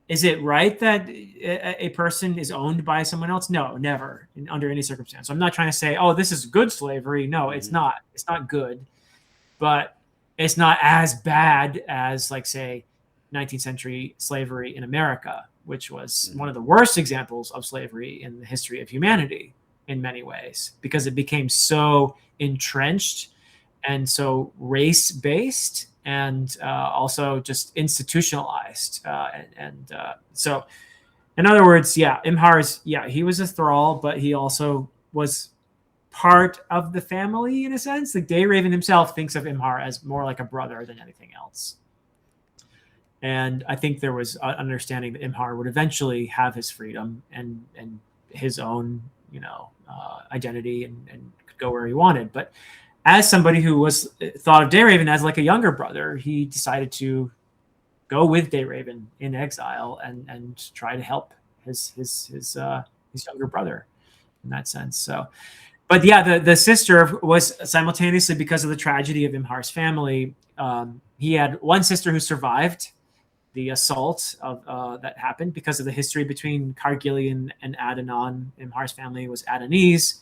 is it right that a person is owned by someone else? No, never, under any circumstance. So I'm not trying to say, oh, this is good slavery. No, it's Hmm. not. It's not good, but it's not as bad as, like, say, 19th century slavery in America, which was one Hmm. of the worst examples of slavery in the history of humanity in many ways, because it became so entrenched and so race based, and also just institutionalized. So, in other words, yeah, Imhar's, yeah, he was a thrall, but he also was part of the family in a sense. Like, Dayraven himself thinks of Imhar as more like a brother than anything else. And I think there was an understanding that Imhar would eventually have his freedom and his own, identity, and could go where he wanted. But as somebody who was thought of Dayraven as like a younger brother, he decided to go with Dayraven in exile and try to help his younger brother in that sense. So, but yeah, the sister was simultaneously, because of the tragedy of Imhar's family. He had one sister who survived the assault of that happened because of the history between Cargillion and Adanon. Imhar's family was Adanese,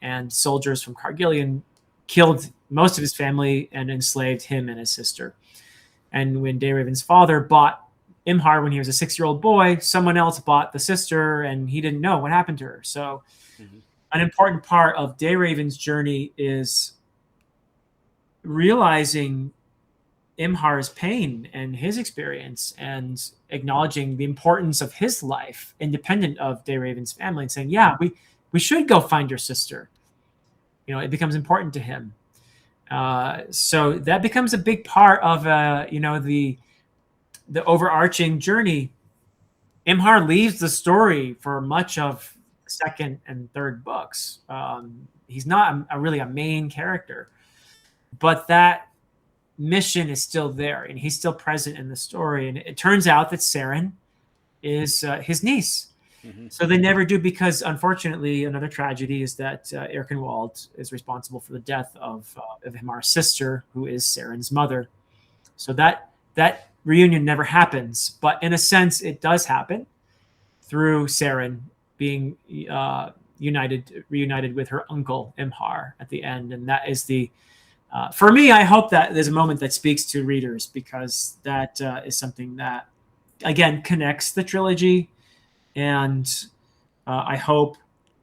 and soldiers from Cargillion killed most of his family and enslaved him and his sister. And when Dayraven's father bought Imhar when he was a 6-year-old boy, someone else bought the sister, and he didn't know what happened to her. So, Hmm. an important part of Dayraven's journey is realizing Imhar's pain and his experience, and acknowledging the importance of his life independent of Dayraven's family, and saying, yeah, we should go find your sister. It becomes important to him. So that becomes a big part of the overarching journey. Imhar leaves the story for much of the second and third books. He's not really a main character, but that mission is still there, and he's still present in the story. And it turns out that Saren is his niece. Hmm. So they never do, because unfortunately, another tragedy is that Erkenwald is responsible for the death of Himar's sister, who is Saren's mother. So that reunion never happens, but in a sense, it does happen through Saren being reunited with her uncle Imhar at the end, and that is the for me. I hope that there's a moment that speaks to readers, because that is something that again connects the trilogy, and I hope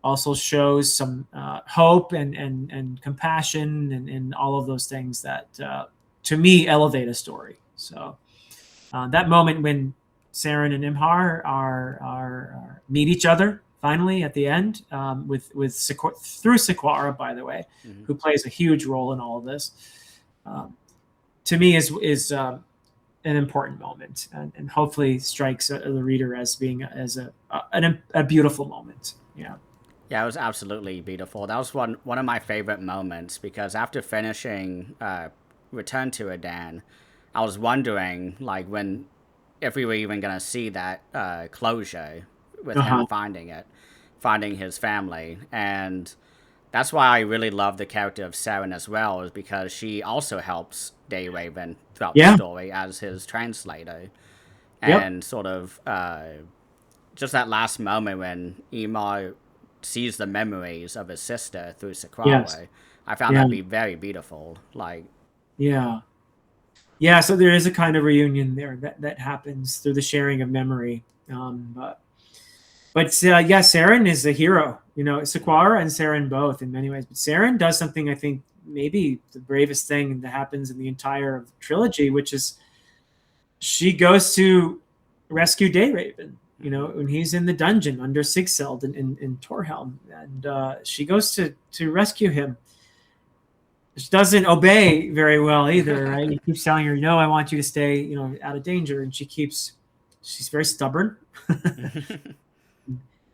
also shows some hope and compassion, and all of those things that to me elevate a story. So that moment when Saren and Imhar are meet each other finally at the end, through Sequara, by the way, Hmm. who plays a huge role in all of this. Um, to me, is an important moment, and hopefully strikes the reader as being as a beautiful moment. Yeah. Yeah, it was absolutely beautiful. That was one of my favorite moments because after finishing Return to Edan, I was wondering like when if we were even gonna see that closure with him Uh-huh. finding his family, and that's why I really love the character of Saren as well, is because she also helps Dayraven throughout the Yeah. story as his translator, Yep. and sort of just that last moment when Emar sees the memories of his sister through Yes. Sakrawe, I found Yeah. that to be very beautiful. Like, Yeah. Yeah. So there is a kind of reunion there that happens through the sharing of memory. But yeah, Saren is a hero. mhm, Sequara and Saren both in many ways. But Saren does something, I think, maybe the bravest thing that happens in the entire trilogy, which is she goes to rescue Dayraven. mhm, When he's in the dungeon under Sigseld in Torhelm, and she goes to rescue him. She doesn't obey very well either, right? He keeps telling her, "No, I want you to stay, out of danger," and she's very stubborn.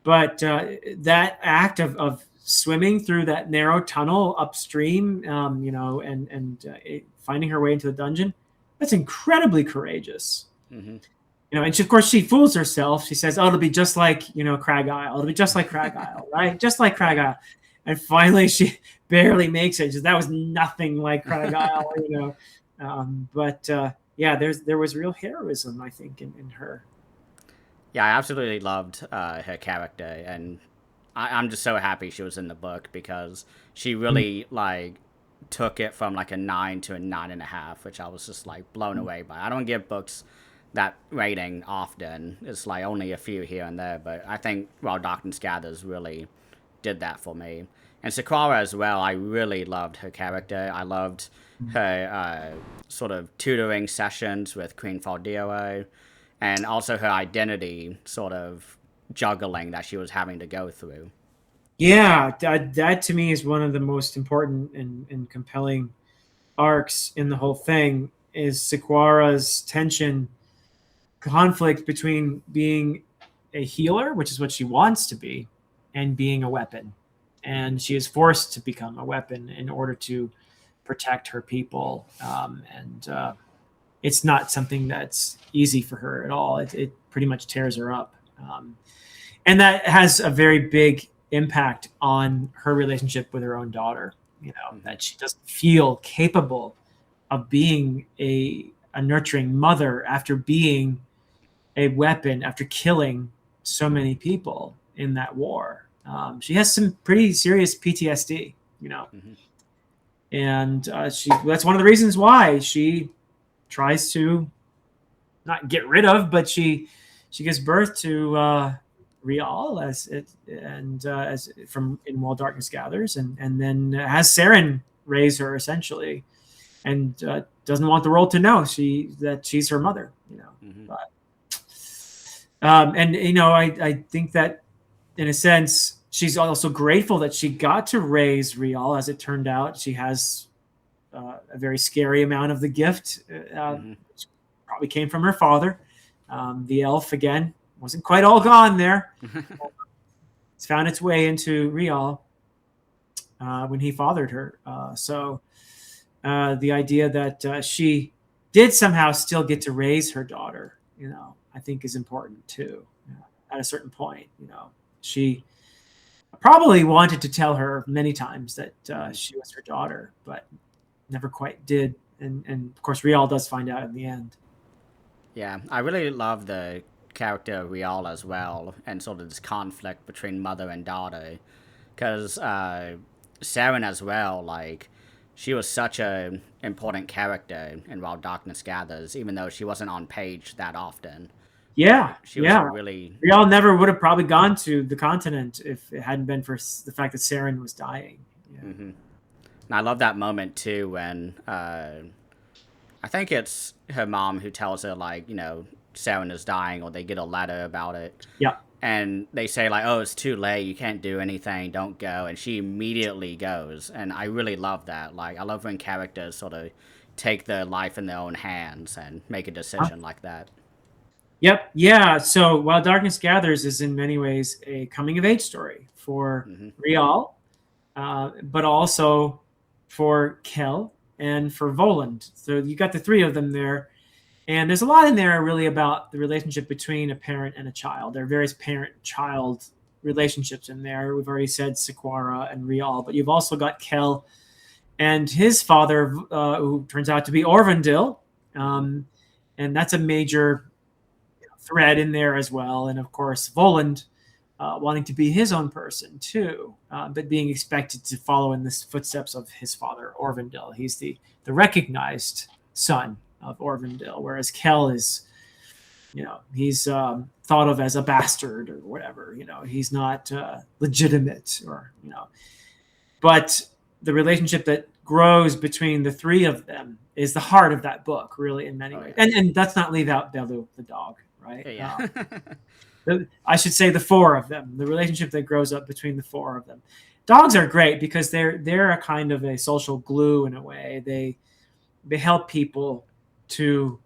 But that act of swimming through that narrow tunnel upstream, finding her way into the dungeon, that's incredibly courageous. Hmm. And of course she fools herself. She says, "Oh, it'll be just like Crag Isle. It'll be just like Crag Isle, right? Just like Crag Isle." And finally, she barely makes it. That was nothing like Crag Isle. But yeah, there was real heroism, I think, in her. Yeah, I absolutely loved her character, and I'm just so happy she was in the book because she really like took it from like a 9 to a 9.5, which I was just like blown away by. I don't give books that rating often. It's like only a few here and there, but I think While Darkness Gathers really did that for me. And Sakura as well, I really loved her character. I loved her sort of tutoring sessions with Queen Faldeo, and also her identity sort of juggling that she was having to go through. Yeah, that to me is one of the most important and compelling arcs in the whole thing is Sakura's tension conflict between being a healer, which is what she wants to be, and being a weapon. Hmm. And she is forced to become a weapon in order to protect her people. And it's not something that's easy for her at all. It pretty much tears her up. And that has a very big impact on her relationship with her own daughter, Hmm. that she doesn't feel capable of being a nurturing mother after being a weapon, after killing so many people in that war. She has some pretty serious PTSD. Hmm. And that's one of the reasons why she tries to not get rid of, but she gives birth to Rial as it and as from in While Darkness Gathers, and then has Saren raise her essentially, and doesn't want the world to know that she's her mother. Hmm. But and I think that in a sense she's also grateful that she got to raise Rial. As it turned out, she has a very scary amount of the gift. Hmm. Probably came from her father. The elf, again, wasn't quite all gone there. It's found its way into Rial when he fathered her. So the idea that she did somehow still get to raise her daughter, I think is important too. At a certain point, she probably wanted to tell her many times that Hmm. she was her daughter, but never quite did. And of course, Rial does find out in the end. Yeah, I really love the character of Rial as well, and sort of this conflict between mother and daughter. Because Saren as well, like, she was such a important character in While Darkness Gathers, even though she wasn't on page that often. Yeah, She was a yeah. really. Rial never would have probably gone to the continent if it hadn't been for the fact that Saren was dying. Yeah. Hmm. And I love that moment too when I think it's her mom who tells her, like, Saren is dying, or they get a letter about it. Yeah. And they say, like, oh, it's too late, you can't do anything, don't go. And she immediately goes. And I really love that. Like, I love when characters sort of take their life in their own hands and make a Huh? decision like that. Yep. Yeah. So While Darkness Gathers is in many ways a coming of age story for Hmm. Rial, but also for Kel and for Voland. So you got the three of them there. And there's a lot in there really about the relationship between a parent and a child. There are various parent-child relationships in there. We've already said Sequara and Rial, but you've also got Kel and his father, who turns out to be Orvandil. Hmm. Um, and that's a major thread in there as well. And of course, Voland wanting to be his own person too, but being expected to follow in the footsteps of his father, Orvandil. He's the recognized son of Orvandil, whereas Kel is, he's thought of as a bastard or whatever. He's not legitimate but the relationship that grows between the three of them is the heart of that book, really, in many Oh, ways. yeah. And let's not leave out Belu, the dog, right? Yeah, yeah. I should say the four of them, the relationship that grows up between the four of them. Dogs are great because they're a kind of a social glue in a way. They help people to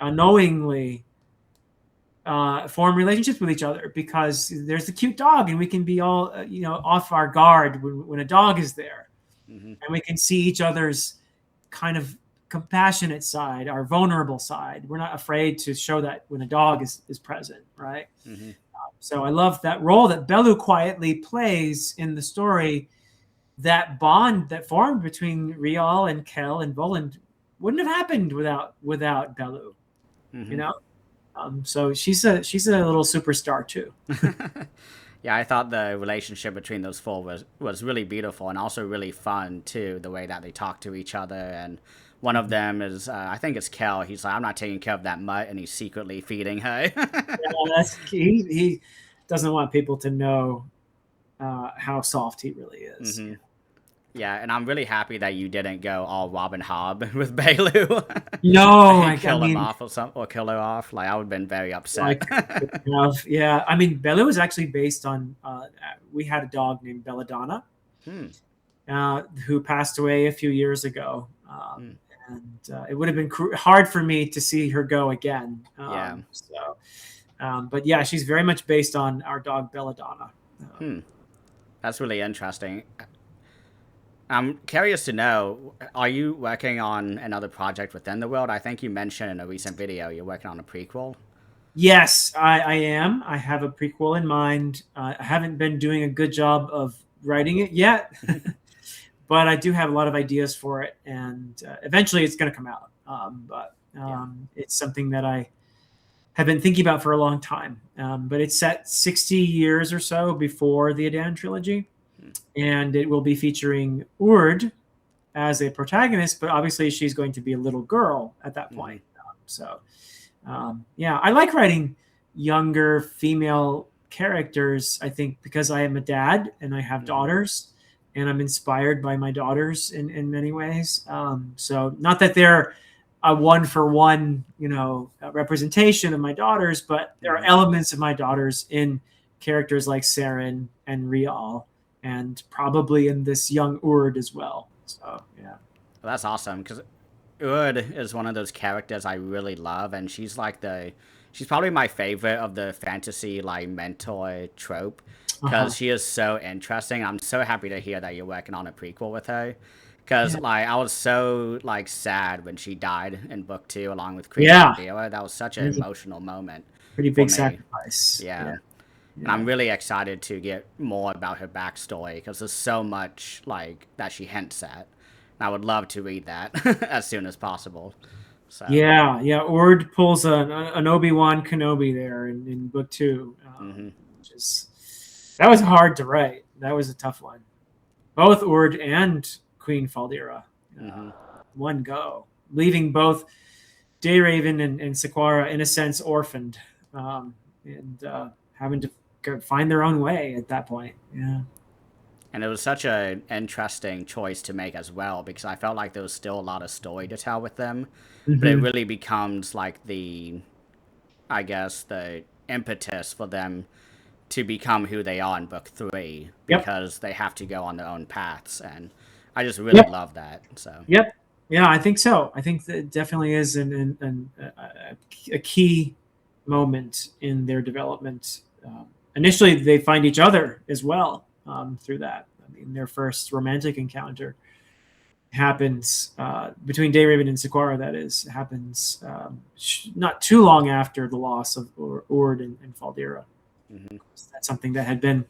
unknowingly form relationships with each other because there's a cute dog and we can be all off our guard when a dog is there, Hmm. and we can see each other's kind of compassionate side, our vulnerable side. We're not afraid to show that when a dog is present, right? Hmm. So I love that role that Belu quietly plays in the story. That bond that formed between Rial and Kel and Voland wouldn't have happened without Belu, you Hmm. know. So she's a little superstar too. Yeah, I thought the relationship between those four was really beautiful and also really fun too. The way that they talk to each other, and one of them is I think it's Kel. He's like, "I'm not taking care of that mutt," and he's secretly feeding her. He doesn't want people to know how soft he really is. Hmm. Yeah, and I'm really happy that you didn't go all Robin Hobb with Belu No, and I kill him mean, off or something, or kill her off. Like I would have been very like, upset. yeah, I mean, Bella was actually based on. We had a dog named Belladonna, Hmm. who passed away a few years ago. Hmm. And it would have been hard for me to see her go again. Yeah. But yeah, she's very much based on our dog Belladonna. Hmm. That's really interesting. I'm curious to know, are you working on another project within the world? I think you mentioned in a recent video you're working on a prequel. Yes, I am. I have a prequel in mind. I haven't been doing a good job of writing it yet, but I do have a lot of ideas for it, and eventually it's going to come out. But Yeah. it's something that I have been thinking about for a long time. But it's set 60 years or so before the Edan trilogy, Hmm. and it will be featuring Urd as a protagonist, but obviously she's going to be a little girl at that Hmm. point. Yeah, I like writing younger female characters. I think because I am a dad and I have Hmm. daughters, and I'm inspired by my daughters in many ways. So not that they're a one for one, representation of my daughters, but there are Hmm. elements of my daughters in characters like Saren and Rial, and probably in this young Urd as well. So yeah. Well, that's awesome because Ud is one of those characters I really love, and she's probably my favorite of the fantasy like mentor trope Uh-huh. because she is so interesting. I'm so happy to hear that you're working on a prequel with her. Because Yeah. like I was so like sad when she died in book two along with Queen Yeah. Faldera. That was such an It was a emotional moment pretty for big me. sacrifice. Yeah. Yeah. And I'm Yeah. really excited to get more about her backstory because there's so much like that she hints at. And I would love to read that as soon as possible. So, Yeah. Yeah. Ord pulls an Obi-Wan Kenobi there in book two, hmm. which is that was hard to write. That was a tough one. Both Ord and Queen Faldera, Hmm. one go, leaving both Dayraven and Sequara in a sense orphaned, and having to find their own way at that point. Yeah. And it was such an interesting choice to make as well because I felt like there was still a lot of story to tell with them, but it Hmm. really becomes like I guess, the impetus for them to become who they are in book three Yep. because they have to go on their own paths. And I just really Yep. love that. So, Yep. Yeah, I think so. I think that definitely is a key moment in their development. Initially, they find each other as well through that. I mean, their first romantic encounter happens between Dayraven and Sequara. That is happens not too long after the loss of Ord and Faldera. hmm. That's something that had been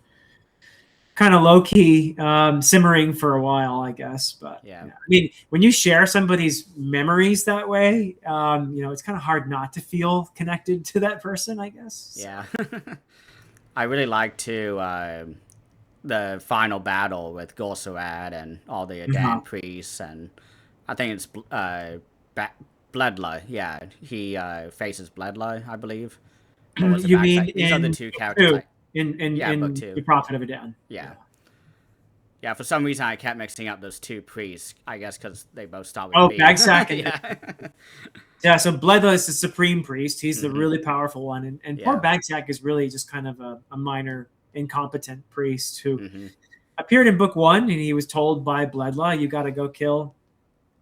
kind of low key simmering for a while, I guess. But Yeah. yeah, I mean, when you share somebody's memories that way, it's kind of hard not to feel connected to that person, I guess. Yeah. So, I really like to the final battle with Gorserad and all the uh-huh. Adan priests, and I think it's ba- Bledla. Yeah, he faces Bledla, I believe, or was it You mean backside? These are the in two book characters. two, I in Yeah, book in two. the Prophet of Edan? Yeah. Yeah, yeah. For some reason, I kept mixing up those two priests. I guess because they both start with Oh, B. Bagsack and Yeah. Yeah, so Bledla is the supreme priest. He's the Hmm. really powerful one, and poor Yeah. Bagsack is really just kind of a minor, incompetent priest who Hmm. appeared in book one, and he was told by Bledla, "You got to go kill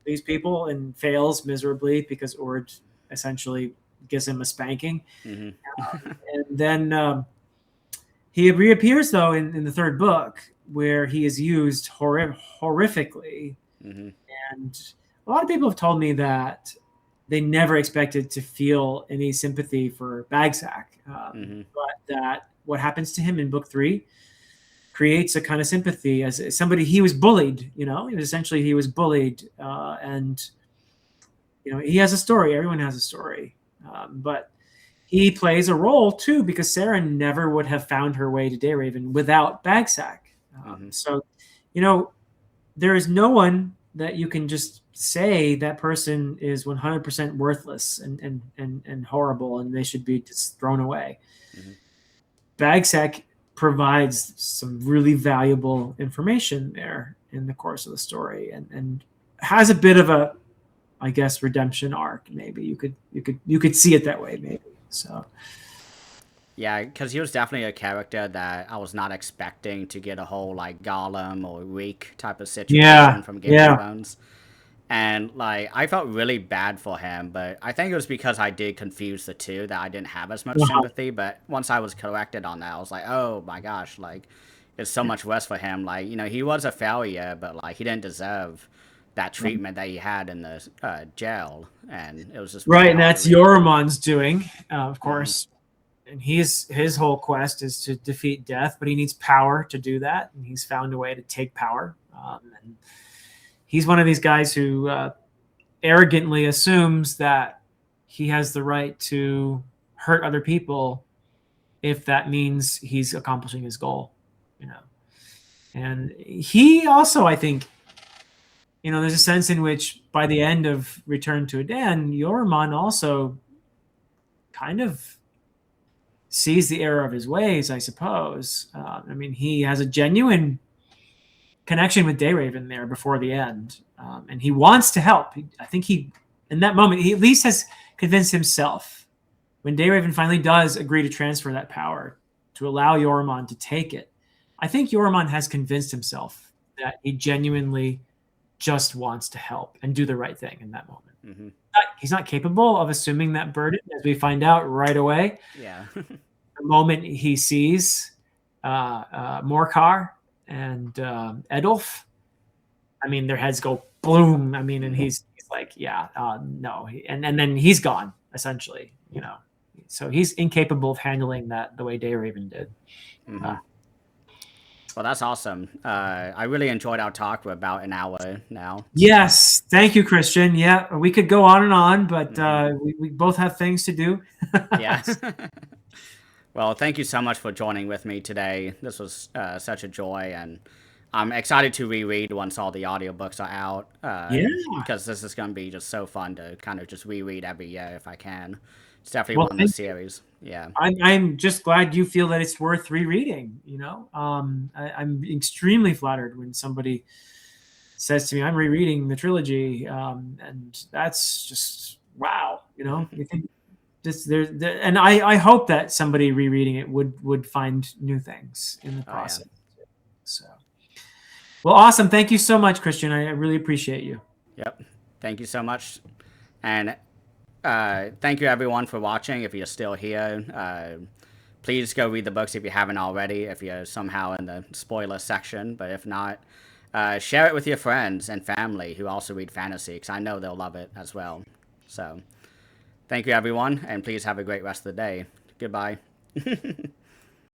these people," and fails miserably because Ord essentially gives him a spanking. Hmm. And then he reappears though in the third book, where he is used horrifically, Hmm. and a lot of people have told me that they never expected to feel any sympathy for Bagsack, Hmm. but that what happens to him in book three creates a kind of sympathy as somebody he was bullied. He was bullied, and he has a story. Everyone has a story, but he plays a role too because Sarah never would have found her way to Dayraven without Bagsack. Hmm. So, you know, there is no one that you can just say that person is 100% worthless and horrible and they should be just thrown away. Hmm. Bagsack provides some really valuable information there in the course of the story, and has a bit of a, I guess, redemption arc. Maybe you could see it that way. Maybe so. Yeah, because he was definitely a character that I was not expecting to get a whole like Gollum or Reek type of Yeah, situation from Game of yeah, Thrones. And like I felt really bad for him, but I think it was because I did confuse the two that I didn't have as much uh-huh. sympathy. But once I was corrected on that, I was like, oh my gosh, like it's so much worse for him. Like he was a failure, but like he didn't deserve that treatment that he had in the jail, and it was just really Right, and hard to that's read. Yorumon's doing, of Hmm. course. And his whole quest is to defeat death, but he needs power to do that, and he's found a way to take power. And he's one of these guys who arrogantly assumes that he has the right to hurt other people if that means he's accomplishing his goal. You know, and he also, I think, there's a sense in which by the end of Return to Edan, Yorumon also kind of sees the error of his ways, I suppose. I mean, he has a genuine connection with Dayraven there before the end, and he wants to help. I think in that moment, he at least has convinced himself when Dayraven finally does agree to transfer that power to allow Yorumon to take it. I think Yorumon has convinced himself that he genuinely just wants to help and do the right thing in that moment. Hmm. He's not capable of assuming that burden, as we find out right away. Yeah. The moment he sees Morcar and Edulf, I mean, their heads go boom. I mean, and Hmm. he's like, yeah, no, and then he's gone essentially. So he's incapable of handling that the way Dayraven did. Uh, Hmm. Well, that's awesome. I really enjoyed our talk for about an hour now. So, yes, thank you, Christian. Yeah, we could go on and on, but hmm, we both have things to do. yeah. Well, thank you so much for joining with me today. This was such a joy, and I'm excited to reread once all the audiobooks are out. Yeah. Because this is going to be just so fun to kind of just reread every year if I can. It's definitely Well, one of the thank series. Yeah. I'm just glad you feel that it's worth rereading. I'm extremely flattered when somebody says to me, "I'm rereading the trilogy," and that's just wow. You think this there, and I hope that somebody rereading it would find new things in the Oh yeah. process. So, well, awesome. Thank you so much, Christian. I really appreciate you. Yep. Thank you so much, and thank you everyone for watching. If you're still here, please go read the books if you haven't already. If you're somehow in the spoiler section, but if not, share it with your friends and family who also read fantasy, because I know they'll love it as well. So, thank you everyone, and please have a great rest of the day. Goodbye.